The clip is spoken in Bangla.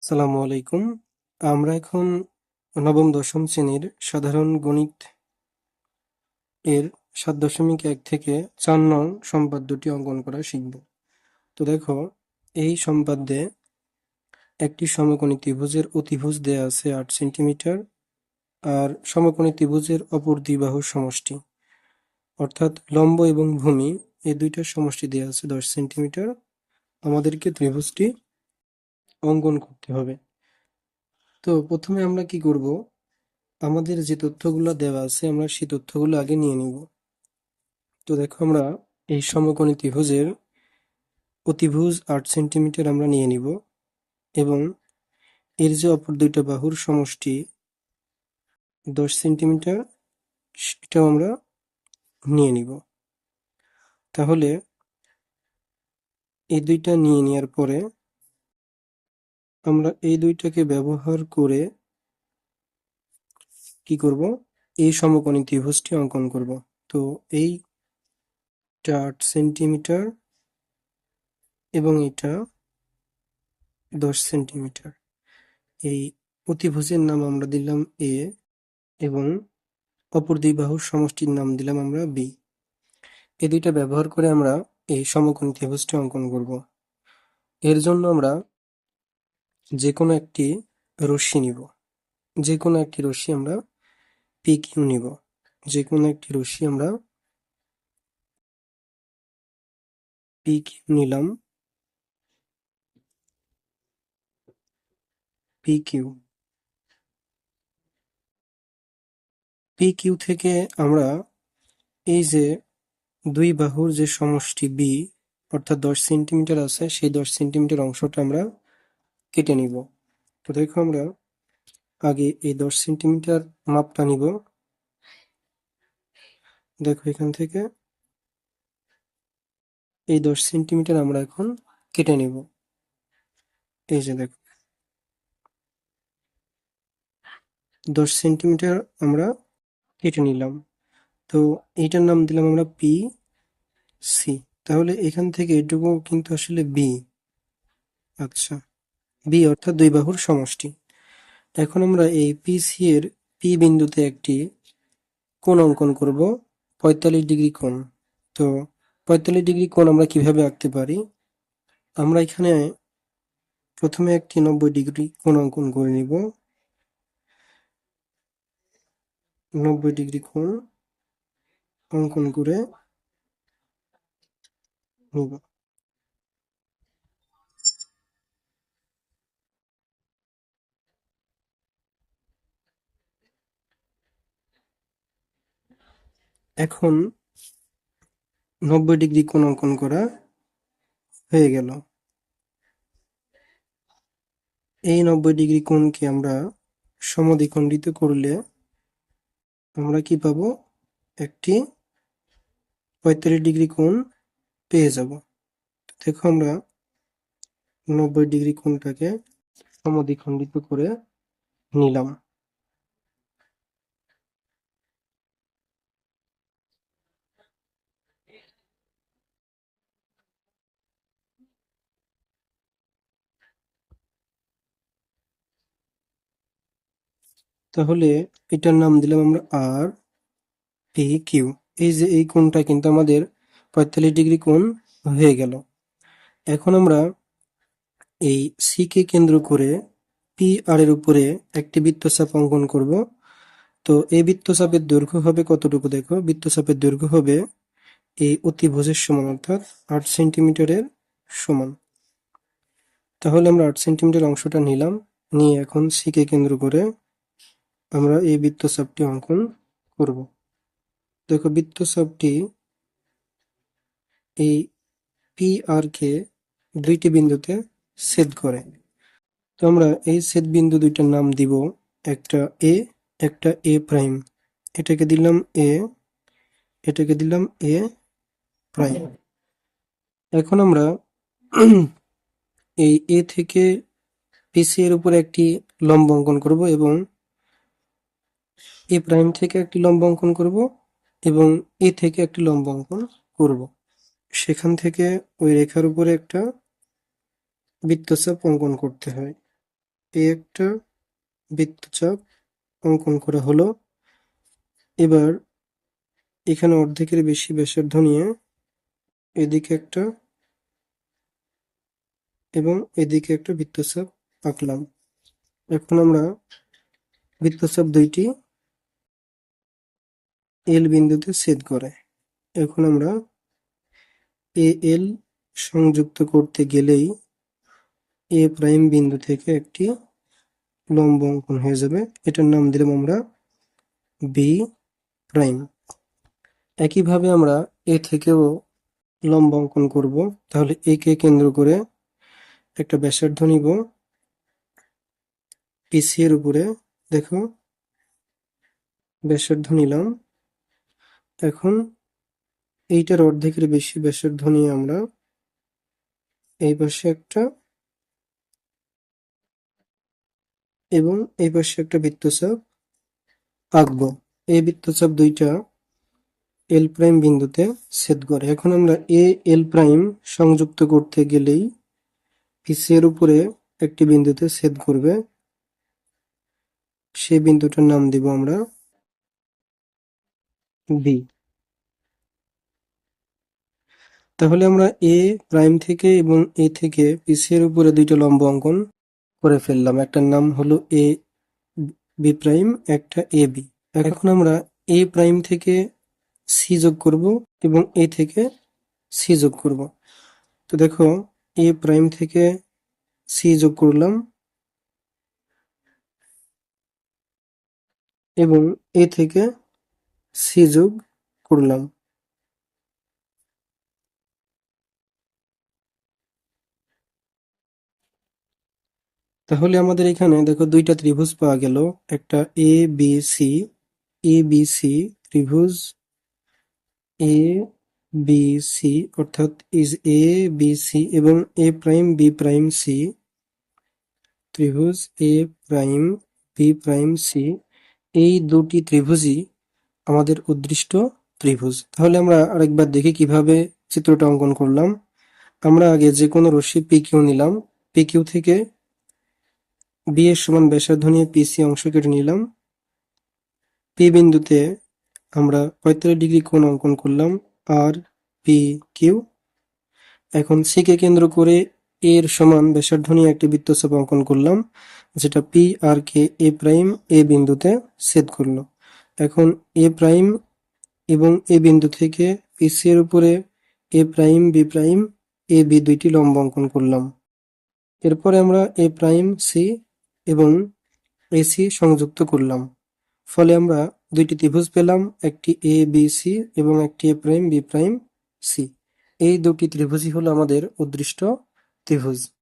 আসসালামু আলাইকুম। আমরা এখন নবম দশম শ্রেণীর সাধারণ গণিত এর ৭.১ থেকে ৪ নং সম্পাদ্যটি অঙ্কন করা শিখব। তো দেখো, এই সম্পাদ্যে একটি সমকোণী ত্রিভুজের অতিভুজ দেয়া আছে ৮ সেন্টিমিটার, আর সমকোণী ত্রিভুজের অপর দুই বাহুর সমষ্টি অর্থাৎ লম্ব এবং ভূমি এই দুইটার সমষ্টি দেয়া আছে ১০ সেন্টিমিটার। আমাদেরকে ত্রিভুজটি অঙ্কন করতে হবে। তো প্রথমে আমরা কি করব, আমাদের যে তথ্যগুলো দেওয়া আছে আমরা সেই তথ্যগুলো আগে নিয়ে নিব। তো দেখো, আমরা এই সমকোণী ত্রিভুজের অতিভুজ ৮ সেন্টিমিটার আমরা নিয়ে নিব এবং এর যে অপর দুইটা বাহুর সমষ্টি ১০ সেন্টিমিটার সেটাও আমরা নিয়ে নিব। তাহলে এই দুইটা নিয়ে নেওয়ার পরে আমরা এই দুইটাকে ব্যবহার করে কি করব, এই সমকোণী ত্রিভুজটি অঙ্কন করব। তো এইটা ৮ সেন্টিমিটার এবং এটা ১০ সেন্টিমিটার। এই অতিভুজের নাম আমরা দিলাম এ এবং অপর দুই বাহুর সমষ্টির নাম দিলাম আমরা বি। এই দুইটা ব্যবহার করে আমরা এই সমকোণী ত্রিভুজটি অঙ্কন করব। এর জন্য আমরা যে কোনো একটি রশ্মি নিব। যে কোনো একটি রশ্মি আমরা পি কিউ নিব। যে কোনো একটি রশ্মি আমরা পি কিউ নিলাম। পি কিউ পি কিউ থেকে আমরা এই যে দুই বাহুর যে সমষ্টি বি অর্থাৎ ১০ সেন্টিমিটার আছে, সেই ১০ সেন্টিমিটার অংশটা আমরা কেটে নিব। তো দেখো, আমরা আগে এই ১০ সেন্টিমিটার মাপটা নিব। দেখো, এখান থেকে এই ১০ সেন্টিমিটার আমরা এখন কেটে নিব। এই যে দেখো, ১০ সেন্টিমিটার আমরা কেটে নিলাম। তো এইটার নাম দিলাম আমরা পি সি। তাহলে এখান থেকে এটুকু কিন্তু আসলে বি। আচ্ছা, বি অর্থাৎ দুই বাহুর সমষ্টি। এখন আমরা এই পি সি এর পি বিন্দুতে একটি কোণ অঙ্কন করব, ৪৫ ডিগ্রি কোণ। তো ৪৫ ডিগ্রি কোণ আমরা কিভাবে আঁকতে পারি, আমরা এখানে প্রথমে একটি ৯০ ডিগ্রি কোণ অঙ্কন করে নিব। ৯০ ডিগ্রি কোণ অঙ্কন করে নিব। এখন ৯০ ডিগ্রি কোণ অঙ্কন করা হয়ে গেল। এই ৯০ ডিগ্রি কোণকে আমরা সমদ্বিখণ্ডিত করলে আমরা কি পাবো, একটি ৪৫ ডিগ্রি কোণ পেয়ে যাব। দেখো, আমরা ৯০ ডিগ্রি কোণটাকে সমদ্বিখণ্ডিত করে নিলাম। তাহলে এটার নাম দিলাম আমরা আর পি কিউ। এই যে এই কোণটা কিন্তু আমাদের ৪৫ ডিগ্রি কোণ হয়ে গেল। এখন আমরা এই সি কে কেন্দ্র করে পি আর এর উপরে একটি বৃত্তচাপ অঙ্কন করব। তো এই বৃত্তচাপের দৈর্ঘ্য হবে কতটুকু, দেখো, বৃত্তচাপের দৈর্ঘ্য হবে এই অতিভুজের সমান অর্থাৎ ৮ সেন্টিমিটারের সমান। তাহলে আমরা ৮ সেন্টিমিটার অংশটা নিলাম, নিয়ে এখন সি কে কেন্দ্র করে আমরা এই বৃত্তচাপটি অঙ্কন করব। দেখো, বৃত্তচাপটি এই পি আর কে দুইটি বিন্দুতে ছেদ করে। তো আমরা এই ছেদ বিন্দু দুইটার নাম দিব, একটা এ, একটা এ প্রাইম। এটাকে দিলাম এ, এটাকে দিলাম এ প্রাইম। এখন আমরা এই এ থেকে পিসি এর উপরে একটি লম্ব অঙ্কন করব এবং এ প্রাইম থেকে একটি লম্ব অঙ্কন করব এবং এ থেকে একটি লম্ব অঙ্কন করব। সেখান থেকে ওই রেখার উপরে একটা বৃত্তচাপ অঙ্কন করতে হয়। এই একটা বৃত্তচাপ অঙ্কন করা হলো। এবার এখানে অর্ধেকের বেশি ব্যাসার্ধ নিয়ে এদিকে একটা এবং এদিকে একটা বৃত্তচাপ আঁকলাম। এখন আমরা বৃত্তচাপ দুইটি এল বিন্দুতে ছেদ করে। এখন আমরা এল সংযুক্ত করতে গেলেই এ প্রাইম বিন্দু থেকে একটি লম্ব অঙ্কন হয়ে যাবে। এটার নাম দিলাম আমরা বি প্রাইম। একইভাবে আমরা এ থেকেও লম্ব অঙ্কন করব। তাহলে এ কে কেন্দ্র করে একটা ব্যাসার্ধ নিব পিসি এর উপরে। দেখো ব্যাসার্ধ নিলাম। এখন এইটার অর্ধেকের বেশি ব্যাসার্ধ নিয়ে আমরা এই পাশে একটা এবং এই পাশে একটা বৃত্তচাপ আঁকবো। এই বৃত্তচাপ দুইটা এল প্রাইম বিন্দুতে ছেদ করে। এখন আমরা এ এল প্রাইম সংযুক্ত করতে গেলেই পিসি এর উপরে একটি বিন্দুতে ছেদ করবে। সেই বিন্দুটার নাম দিব আমরা বি। তাহলে আমরা এ প্রাইম থেকে এবং এ থেকে পিসি এর উপরে দুইটা লম্ব অঙ্কন করে ফেললাম। একটার নাম হলো এ বি প্রাইম, একটা এ বি। এখন আমরা এ প্রাইম থেকে সি যোগ করব এবং এ থেকে সি যোগ করব। তো দেখো এ প্রাইম থেকে সি যোগ করলাম এবং এ থেকে সি যোগ করলাম। তাহলে আমাদের এখানে দেখো দুইটা ত্রিভুজ পাওয়া গেল। একটা A B C, A B C ত্রিভুজ এ বি সি, অর্থাৎ ইজ এ বি সি এবং এ প্রাইম বি প্রাইম সি ত্রিভুজ এ প্রাইম বি প্রাইম সি। এই দুটি ত্রিভুজই আমাদের উদ্দৃষ্ট ত্রিভুজ। তাহলে আমরা আরেকবার দেখি কিভাবে চিত্রটা অঙ্কন করলাম। আমরা আগে যে কোনো রশ্মি পি কিউ নিলাম। পি কিউ থেকে বি এর সমান ব্যাসার্ধ নিয়ে পিসি অংশ কেটে নিলাম। পি বিন্দুতে আমরা 45 ডিগ্রি কোণ অঙ্কন করলাম আর পি কিউ। এখন সি কে কেন্দ্র করে এর সমান ব্যাসার্ধ নিয়ে একটি বৃত্তচাপ অঙ্কন করলাম, যেটা পি আর কে এ প্রাইম এ বিন্দুতে ছেদ করলো। এখন এ প্রাইম এবং এ বিন্দু থেকে পিসি এর উপরে এ prime B prime A B দুইটি লম্ব অঙ্কন করলাম। এরপরে আমরা এ প্রাইম সি এবং এসি সংযুক্ত করলাম। ফলে আমরা দুইটি ত্রিভুজ পেলাম, একটি এ বি সি এবং একটি এ প্রাইম বি প্রাইম সি। এই দুটি ত্রিভুজই হলো আমাদের উদ্দৃষ্ট ত্রিভুজ।